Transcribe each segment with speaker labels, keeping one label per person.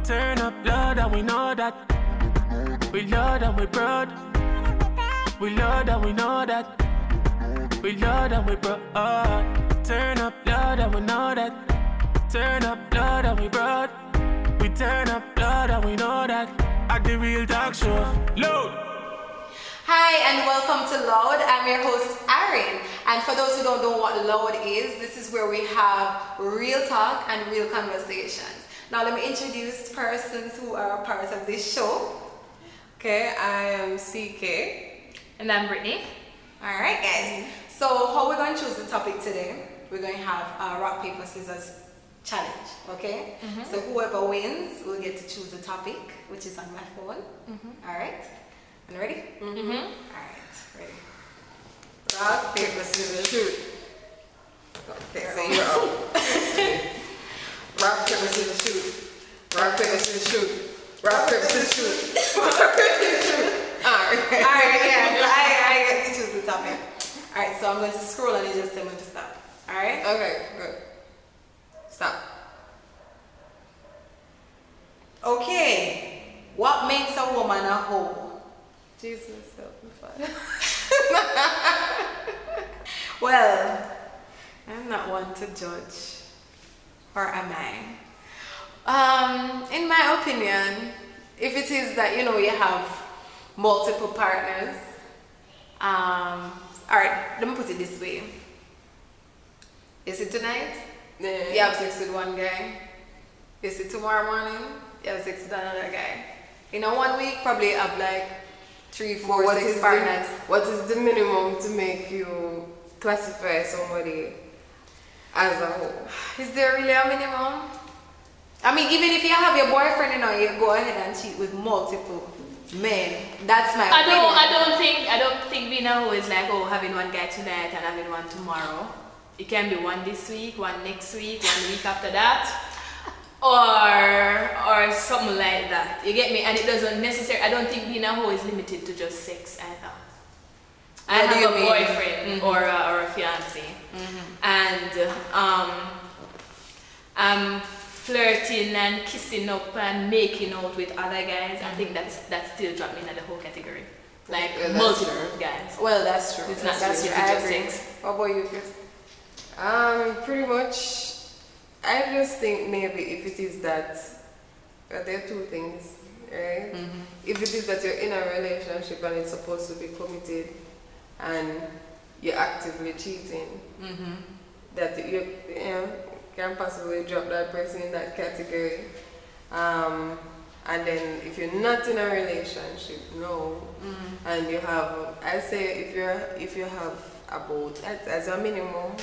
Speaker 1: Turn up blood and we know that. We love and we proud. We love and we know that. We love and we proud. Turn up blood and we know that. Turn up blood and we proud. We turn up blood and we know that. At the Real Talk Show. Load!
Speaker 2: Hi and welcome to Loud. I'm your host Erin, and for those who don't know what Loud is, this is where we have real talk and real conversations. Now let me introduce persons who are part of this show.
Speaker 3: Okay, I am CK.
Speaker 4: And I'm Brittany.
Speaker 2: Alright guys, so how we're going to choose the topic today, we're going to have a rock, paper, scissors challenge, okay? So whoever wins will get to choose the topic, which is on my phone. Alright? And ready? Alright, ready. Rock, paper, scissors, shoot. Okay, so you're out.
Speaker 3: Rock, paper, scissors, shoot. Rock, paper, scissors, shoot. Rock, paper, scissors, shoot. Rock, paper, scissors, shoot.
Speaker 2: Alright, yeah, so I get to choose the topic. Alright, so I'm going to scroll and you just tell me to stop. Alright?
Speaker 3: Okay, good. Stop.
Speaker 2: Okay. What makes a woman a hoe?
Speaker 3: Jesus, help me, Father.
Speaker 2: Well, I'm not one to judge. Or am I? In my opinion, if it is that, you have multiple partners, alright, let me put it this way. Is it tonight?
Speaker 3: Yeah.
Speaker 2: You have sex with one guy. Is it tomorrow morning? You have sex with another guy. In a 1 week, probably have like 3, 4, 6 partners.
Speaker 3: What is the minimum to make you classify somebody as a whole?
Speaker 2: Is there really a minimum? I mean, even if you have your boyfriend, you go ahead and cheat with multiple men. That's my opinion.
Speaker 4: I don't think being a hoe is like having one guy tonight and having one tomorrow. It can be one this week, one next week, 1 week after that, or something like that. You get me? And it doesn't necessarily. I don't think being a hoe is limited to just sex either. I have a boyfriend or a fiance, and I'm flirting and kissing up and making out with other guys. I think that still dropped me in the whole category, like multiple guys.
Speaker 2: Well, that's true.
Speaker 4: It's not
Speaker 2: that's
Speaker 4: just
Speaker 2: true. I
Speaker 4: just
Speaker 2: agree.
Speaker 4: sex.
Speaker 2: What about you, Chris?
Speaker 3: Pretty much, I just think maybe if it is that, there are two things, right? If it is that you're in a relationship and it's supposed to be committed and you're actively cheating, that you can possibly drop that person in that category. And then if you're not in a relationship, no, and you have, I say if you have about, as a minimum,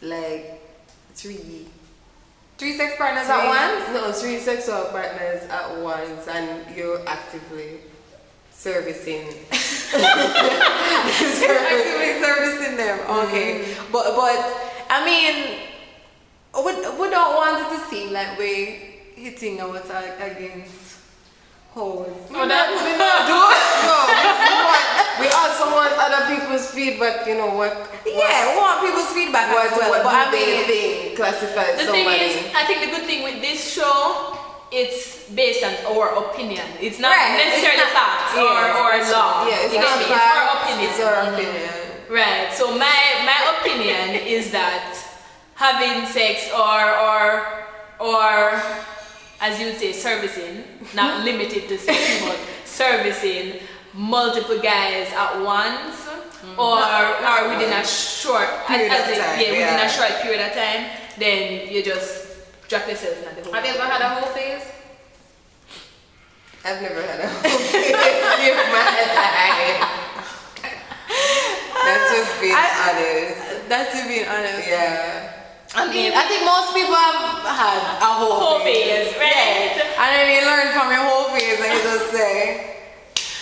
Speaker 3: like 3
Speaker 2: sex partners at once?
Speaker 3: No, 3 sexual partners at once, and you're actively servicing.
Speaker 2: Actively servicing them. Okay, but I mean, we don't want it to seem like we're hitting out against hoes.
Speaker 3: No, we also want other people's feedback. We
Speaker 2: want people's feedback as well.
Speaker 3: What
Speaker 2: but I mean,
Speaker 3: they classify
Speaker 4: The
Speaker 3: somebody.
Speaker 4: thing is, I think the good thing with this show, it's based on our opinion. It's not necessarily facts or law.
Speaker 3: Yeah, it's
Speaker 4: You
Speaker 3: not
Speaker 4: get me?
Speaker 3: facts.
Speaker 4: It's our opinion.
Speaker 3: It's our opinion.
Speaker 4: Right. So my opinion is that having sex or as you say, servicing, not limited to sex, but servicing multiple guys at once, or within a short
Speaker 3: period of time.
Speaker 4: Within a short period of time, then you just drop yourself in the whole.
Speaker 2: have you ever had a whole phase?
Speaker 3: I've never had a whole phase in my life. That's just being honest.
Speaker 2: That's to be honest.
Speaker 3: Yeah.
Speaker 2: I mean, I think most people have had a whole phase,
Speaker 4: right?
Speaker 2: And then you learn from your whole phase and you just say.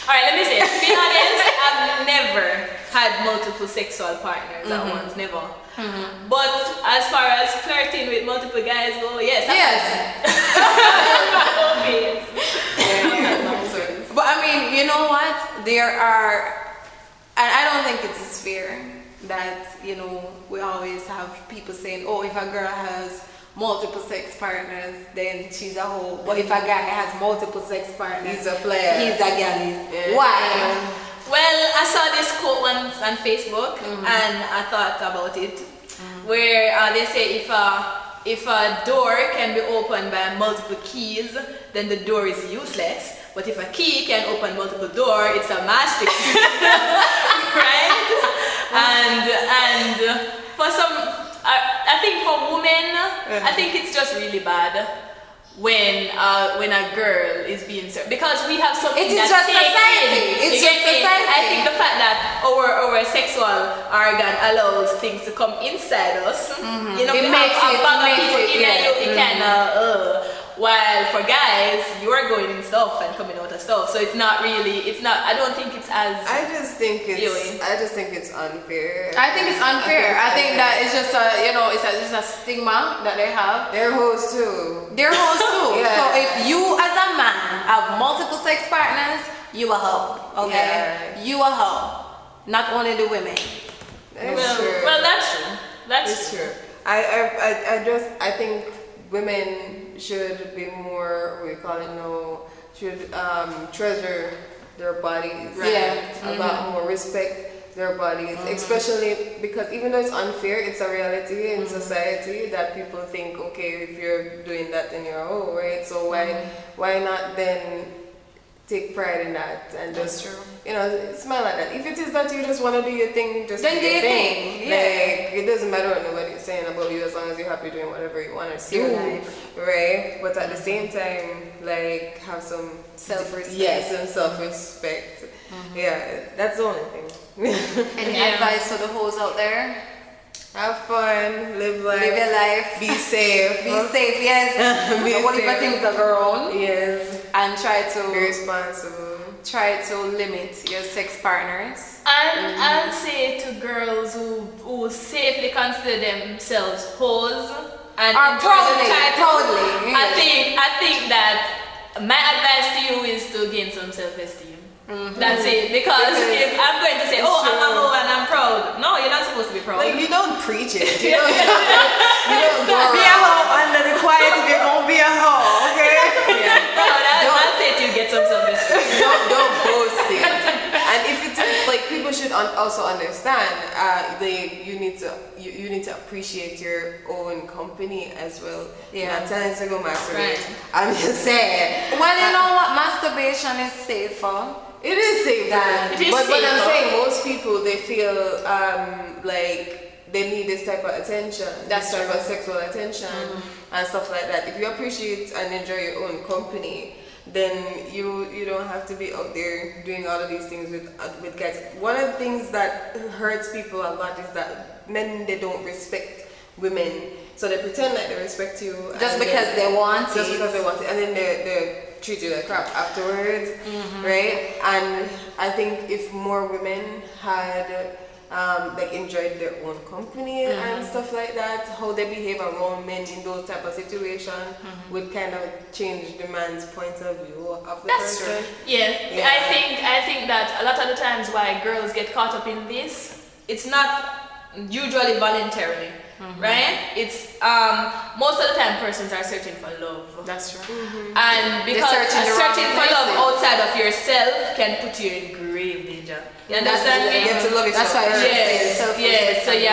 Speaker 4: Alright, let me say, to be honest, I've never had multiple sexual partners at once, never. But as far as flirting with multiple guys go, yes.
Speaker 2: But I mean, you know what? There are, and I don't think it is fair that, you know, we always have people saying, oh, if a girl has multiple sex partners, then she's a hoe. But if a guy has multiple sex partners,
Speaker 3: He's a player.
Speaker 2: He's a galley.
Speaker 3: Yeah.
Speaker 2: Why?
Speaker 4: Well, I saw this quote once on Facebook, and I thought about it, where they say if a door can be opened by multiple keys, then the door is useless. But if a key can open multiple doors, it's a master key, right? And for some, I think for women, I think it's just really bad when a girl is being served, because we have something
Speaker 2: It is
Speaker 4: that
Speaker 2: just
Speaker 4: takes
Speaker 2: society.
Speaker 4: in.
Speaker 2: It's
Speaker 4: You
Speaker 2: just
Speaker 4: get me?
Speaker 2: society.
Speaker 4: I think the fact that our sexual organ allows things to come inside us, you know,
Speaker 2: It
Speaker 4: we
Speaker 2: makes
Speaker 4: have
Speaker 2: it-
Speaker 4: a bag of
Speaker 2: makes
Speaker 4: people
Speaker 2: it,
Speaker 4: in
Speaker 2: yeah.
Speaker 4: you, it can while for guys, you are going in stuff and coming out of stuff, so it's not really, I don't think it's as
Speaker 3: I just think
Speaker 4: Really?
Speaker 3: it's unfair.
Speaker 2: I think it's unfair. I think that it's just a, you know, it's just a stigma that they have.
Speaker 3: They're hoes too.
Speaker 2: They're hoes too.
Speaker 3: Yeah.
Speaker 2: So if you as a man have multiple sex partners, you a hoe. Okay?
Speaker 3: Yeah.
Speaker 2: You a hoe. Not only the women.
Speaker 3: That's true.
Speaker 4: well, that's true. That's
Speaker 3: It's true. I think women should be more, we call it now, should treasure their bodies.
Speaker 2: Right. Yeah.
Speaker 3: A lot more respect their bodies, especially because even though it's unfair, it's a reality in society that people think, okay, if you're doing that, then you're a hoe, right? So why not then take pride in that and
Speaker 2: That's
Speaker 3: just,
Speaker 2: true.
Speaker 3: you know, smile like that. If it is that you just want to do your thing, just
Speaker 2: Then
Speaker 3: do
Speaker 2: do
Speaker 3: your
Speaker 2: your
Speaker 3: thing.
Speaker 2: thing, yeah.
Speaker 3: Like, it doesn't matter what nobody's saying about you as long as you're happy doing whatever you want to
Speaker 2: Your
Speaker 3: do,
Speaker 2: life.
Speaker 3: right? But at the same time, like, have some
Speaker 2: Self-respect.
Speaker 3: Yes, and self-respect. Yeah, that's the only thing.
Speaker 2: Any
Speaker 4: Yeah.
Speaker 2: advice to the hoes out there?
Speaker 3: Have fun, live life,
Speaker 2: Live your life.
Speaker 3: be safe.
Speaker 2: Be safe, yes.
Speaker 3: Be
Speaker 2: So whatever
Speaker 3: safe.
Speaker 2: things are around,
Speaker 3: Yes,
Speaker 2: and try
Speaker 3: be
Speaker 2: to
Speaker 3: responsible.
Speaker 2: limit your sex partners.
Speaker 4: And I'll say to girls who safely consider themselves hoes and
Speaker 2: Or
Speaker 4: enjoy the
Speaker 2: proudly,
Speaker 4: title,
Speaker 2: proudly, yes.
Speaker 4: I think that my advice to you is to gain some self-esteem. That's it. Because if I'm going to say, oh, I'm a hoe and I'm proud, no, you're not supposed to be proud.
Speaker 3: Like, you don't preach it. You don't go
Speaker 2: Be a hoe under the quiet if you're gonna be a hoe, okay?
Speaker 4: proud. I'll say to you, get some self-esteem.
Speaker 3: don't boast it. And if it's like, people should also understand, you need to appreciate your own company as well.
Speaker 2: Yeah.
Speaker 3: Not telling you to go masturbate.
Speaker 4: Right.
Speaker 3: I'm just saying.
Speaker 2: Well, you know what? Masturbation is safer.
Speaker 3: It is safe.
Speaker 2: It
Speaker 4: is
Speaker 3: but I'm
Speaker 4: safer.
Speaker 3: saying most people, they feel like they need this type of attention,
Speaker 2: That's
Speaker 3: this type
Speaker 2: true.
Speaker 3: of sexual attention and stuff like that. If you appreciate and enjoy your own company, then you don't have to be out there doing all of these things with guys. One of the things that hurts people a lot is that men, they don't respect women, so they pretend like they respect you
Speaker 2: Just
Speaker 3: and
Speaker 2: because they want
Speaker 3: just
Speaker 2: it.
Speaker 3: because they want it, and then they treat you like crap afterwards, right? And I think if more women had like enjoyed their own company and stuff like that, how they behave around men in those type of situations would kind of change the man's point of view of the
Speaker 4: That's
Speaker 3: person.
Speaker 4: true. Yeah.
Speaker 3: Yeah.
Speaker 4: I think that a lot of the times why girls get caught up in this, it's not usually voluntarily, right? It's most of the time persons are searching for love.
Speaker 2: That's true.
Speaker 4: And because
Speaker 2: searching the wrong
Speaker 4: searching for love
Speaker 2: places.
Speaker 4: outside of yourself can put you in grave danger. You understand me?
Speaker 3: You have to love yourself.
Speaker 2: That's why
Speaker 3: first.
Speaker 4: Yes. So you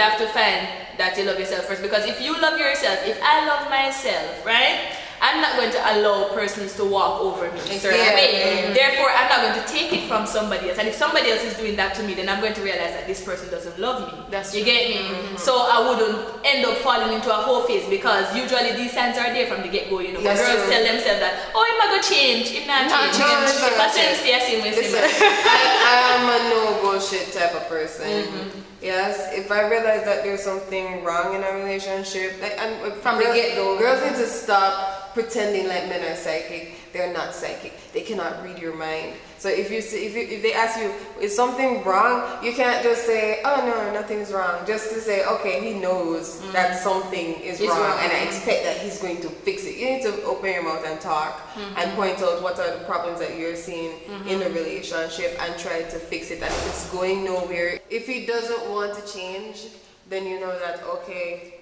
Speaker 4: have to find that you love yourself first, because if you love yourself, if I love myself, right, I'm not going to allow persons to walk over me a certain
Speaker 3: Yeah.
Speaker 4: way. Therefore, I'm not going to take it from somebody else. And if somebody else is doing that to me, then I'm going to realize that this person doesn't love me.
Speaker 2: That's
Speaker 4: you
Speaker 2: true.
Speaker 4: get me? So I wouldn't end up falling into a whole phase, because usually these signs are there from the get-go. You know,
Speaker 3: That's
Speaker 4: girls
Speaker 3: true.
Speaker 4: tell themselves that, oh, I'm not going to change. If not
Speaker 2: Not
Speaker 4: change.
Speaker 2: change.
Speaker 4: If I stay the same way,
Speaker 3: Listen, I am a no bullshit type of person. Yes, if I realize that there's something wrong in a relationship, like, and
Speaker 2: From the get-go.
Speaker 3: girls need to stop pretending like men are psychic. They're not psychic. They cannot read your mind. So if they ask you, is something wrong, you can't just say, oh no, nothing's wrong. Just to say, okay, he knows that something is
Speaker 2: It's
Speaker 3: wrong,
Speaker 2: wrong.
Speaker 3: and I expect that he's going to fix it. You need to open your mouth and talk and point out what are the problems that you're seeing in the relationship and try to fix it. And if it's going nowhere, if he doesn't want to change, then you know that, okay,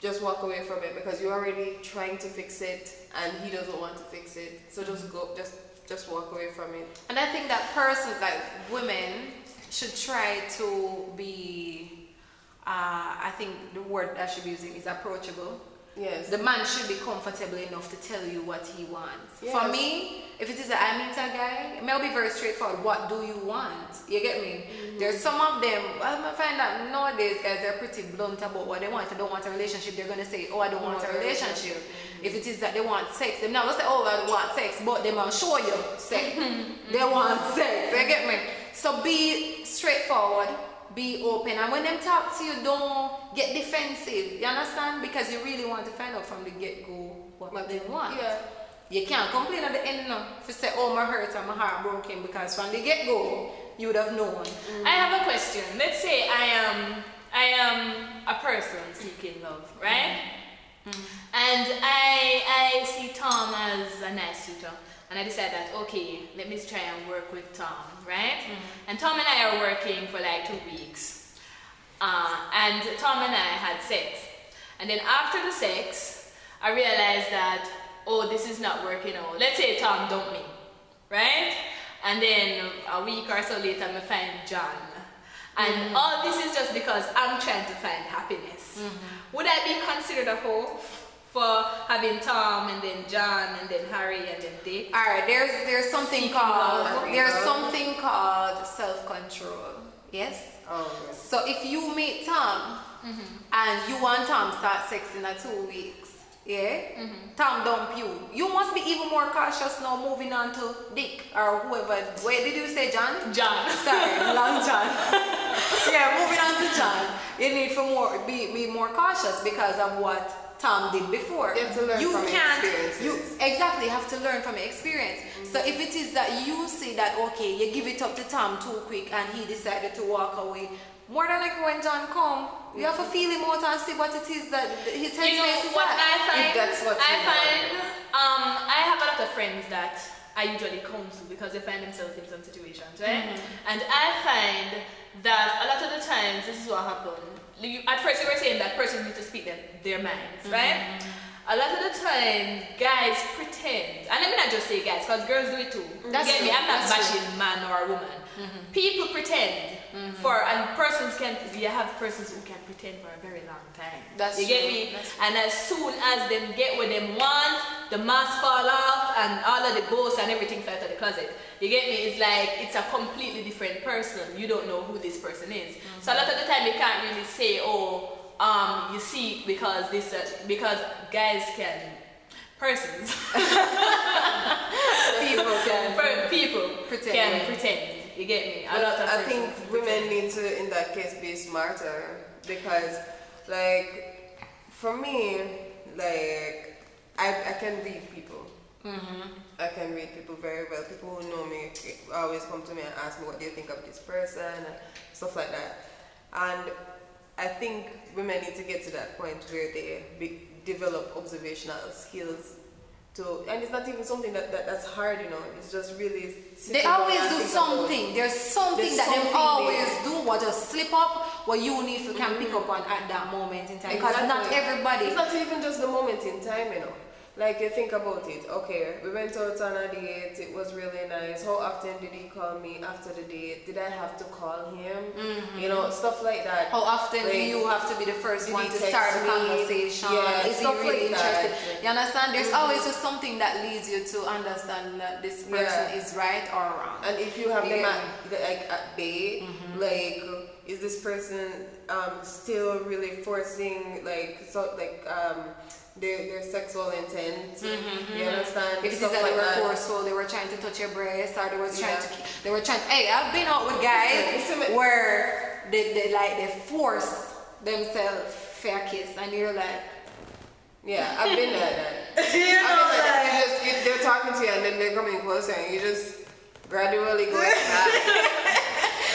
Speaker 3: just walk away from it because you're already trying to fix it and he doesn't want to fix it. So just walk away from it.
Speaker 2: And I think that persons, like women, should try to be, I think the word I should be using is approachable.
Speaker 3: Yes.
Speaker 2: The man should be comfortable enough to tell you what he wants.
Speaker 3: Yes.
Speaker 2: For me, if it is that I meet a guy, it may be very straightforward. What do you want? You get me? There's some of them, I find that nowadays guys, they're pretty blunt about what they want. If they don't want a relationship, they're going to say, oh, I don't want a relationship. If it is that they want sex, they're not going to say, oh, I want sex, but they might show you sex. They want sex. You get me? So be straightforward. Be open, and when them talk to you, don't get defensive. You understand? Because you really want to find out from the get-go what they want.
Speaker 3: Yeah.
Speaker 2: You can't complain at the end now if you say, oh, my hurt and my heart broken, because from the get-go you would have known.
Speaker 4: I have a question. Let's say I am a person seeking love, right? And I see Tom as a nice suitor. And I decided that, okay, let me try and work with Tom, right? And Tom and I are working for like 2 weeks. And Tom and I had sex. And then after the sex, I realized that, oh, this is not working out. Let's say Tom dumped me, right? And then a week or so later, I find John. And all this is just because I'm trying to find happiness. Would I be considered a hoe for having Tom and then John and then Harry and then Dick?
Speaker 2: Alright, there's something called self-control. Yes?
Speaker 3: Oh, yes.
Speaker 2: So if you meet Tom and you want Tom to start sex in 2 weeks, yeah? Tom dump you. You must be even more cautious now moving on to Dick or whoever. Wait, did you say John?
Speaker 4: John.
Speaker 2: Sorry, long John. Yeah, moving on to John. You need to be more cautious because of what Tom did before.
Speaker 3: You have to learn from experiences.
Speaker 2: You exactly have to learn from experience. So if it is that you see that, okay, you give it up to Tom too quick and he decided to walk away, more than like when John come, you have to feel him out and see what it is that his headspace is
Speaker 4: what
Speaker 2: at.
Speaker 4: I find,
Speaker 3: If that's what you
Speaker 4: I have a lot of friends that I usually come to because they find themselves in some situations, right? And I find that a lot of the times, this is what happened. At first you were saying that persons need to speak their minds, right? A lot of the time, guys pretend, and let me not just say guys, because girls do it too.
Speaker 2: That's
Speaker 4: you get me?
Speaker 2: true.
Speaker 4: I'm not
Speaker 2: That's
Speaker 4: bashing man or woman. People pretend and persons can. You have persons who can pretend for a very long time.
Speaker 2: That's
Speaker 4: you
Speaker 2: true.
Speaker 4: get me?
Speaker 2: That's
Speaker 4: And as soon as them get what them want, the mask fall off and all of the ghosts and everything fell out of the closet. You get me? It's like it's a completely different person. You don't know who this person is. So a lot of the time you can't really say, oh, you see, because guys can, persons, people can pretend. You get me?
Speaker 3: I think women need to, in that case, be smarter because, like, for me, like, I can read people. I can read people very well. People who know me always come to me and ask me what do you think of this person and stuff like that. And I think women need to get to that point where they develop observational skills. And it's not even something that's hard, you know. It's just really.
Speaker 2: They always do something. There's something that they always do. What just slip up, what you need to can pick up on at that moment in time. Because not everybody.
Speaker 3: It's not even just the moment in time, you know. Like you think about it. Okay, we went out on a date. It was really nice. How often did he call me after the date? Did I have to call him? You know, stuff like that.
Speaker 2: How often do you have to be the first one to start the conversation?
Speaker 3: Yeah,
Speaker 2: is he really interested?
Speaker 3: That.
Speaker 2: You understand? There's always just something that leads you to understand that this person is right or wrong.
Speaker 3: And if you have them at bay, like, is this person still really forcing their sexual intent? You understand?
Speaker 2: If it is that they were forceful, they were trying to touch your breast, or they were trying. Hey, I've been out with guys where they force themselves for a kiss, and you're like,
Speaker 3: yeah, I've been there. They're talking to you, and then they're coming closer, and you just gradually go back.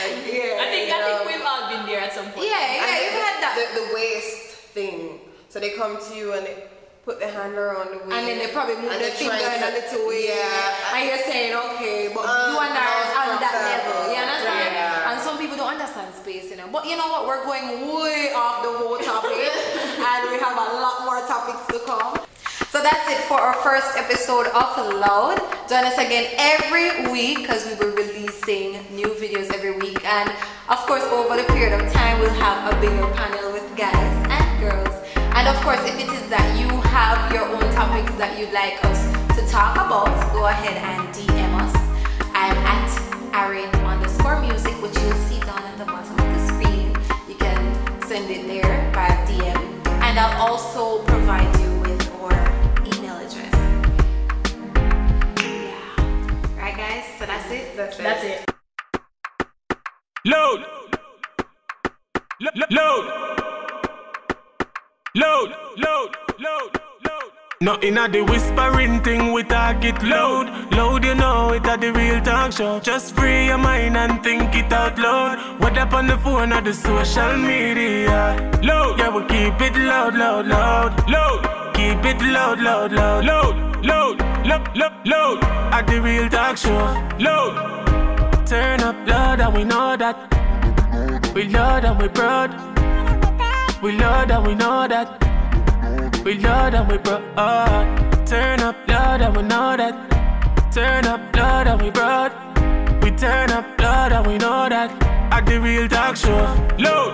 Speaker 4: I think we've all been there at some point.
Speaker 2: Yeah, you've had that.
Speaker 3: The waist thing. So they come to you and they put their hand around the waist.
Speaker 2: And then they probably move their finger in a little way.
Speaker 3: Yeah.
Speaker 2: And you're saying, okay, but you and I are on that level. You understand?
Speaker 3: Yeah.
Speaker 2: And some people don't understand understand space, you know. But you know what? We're going way off the whole topic, and we have a lot more topics to come. So that's it for our first episode of Loud. Join us again every week because we will be releasing new videos every week. And of course, over the period of time, we'll have a bigger panel with guys and girls. And of course, if it is that you have your own topics that you'd like us to talk about, go ahead and DM us. I'm at Aaron_music, which you'll see down at the bottom of the screen. You can send it there via DM. And I'll also provide you with our email address. Yeah. Right, guys? So that's it?
Speaker 4: That's it.
Speaker 1: Load. Load. Load. Load. Load. Nothing at the whispering thing, we target loud. Loud, you know, it at the real talk show. Just free your mind and think it out loud. Whether up on the phone or the social media. Loud, yeah, we keep it loud, loud, loud. Loud, keep it loud, loud, loud. Loud, loud, loud, loud, loud. At the real talk show. Loud, turn up loud and we know that. We loud and we proud. We loud and we know that. We loud and we broad. Turn up loud and we know that. Turn up loud and we broad. We turn up loud and we know that. At the real talk show. Loud.